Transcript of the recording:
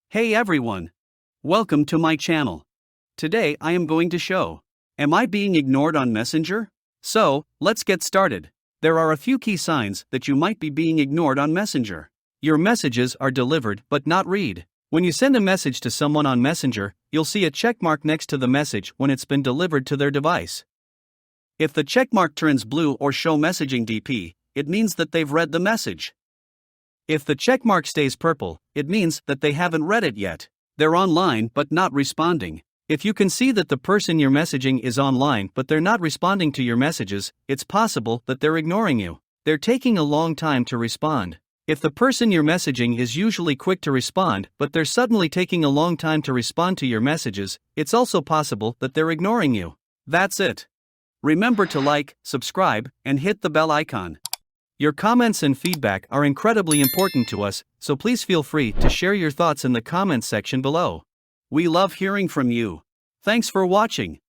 Hey everyone! Welcome to my channel. Today I am going to show. Am I being ignored on Messenger? So, let's get started. There are a few key signs that you might be being ignored on Messenger. Your messages are delivered but not read. When you send a message to someone on Messenger, you'll see a checkmark next to the message when it's been delivered to their device. If the checkmark turns blue or show messaging DP, it means that they've read the message. If the checkmark stays purple, it means that they haven't read it yet. They're online but not responding. If you can see that the person you're messaging is online but they're not responding to your messages, it's possible that they're ignoring you. They're taking a long time to respond. If the person you're messaging is usually quick to respond but they're suddenly taking a long time to respond to your messages, it's also possible that they're ignoring you. That's it. Remember to like, subscribe, and hit the bell icon. Your comments and feedback are incredibly important to us, so please feel free to share your thoughts in the comments section below. We love hearing from you. Thanks for watching.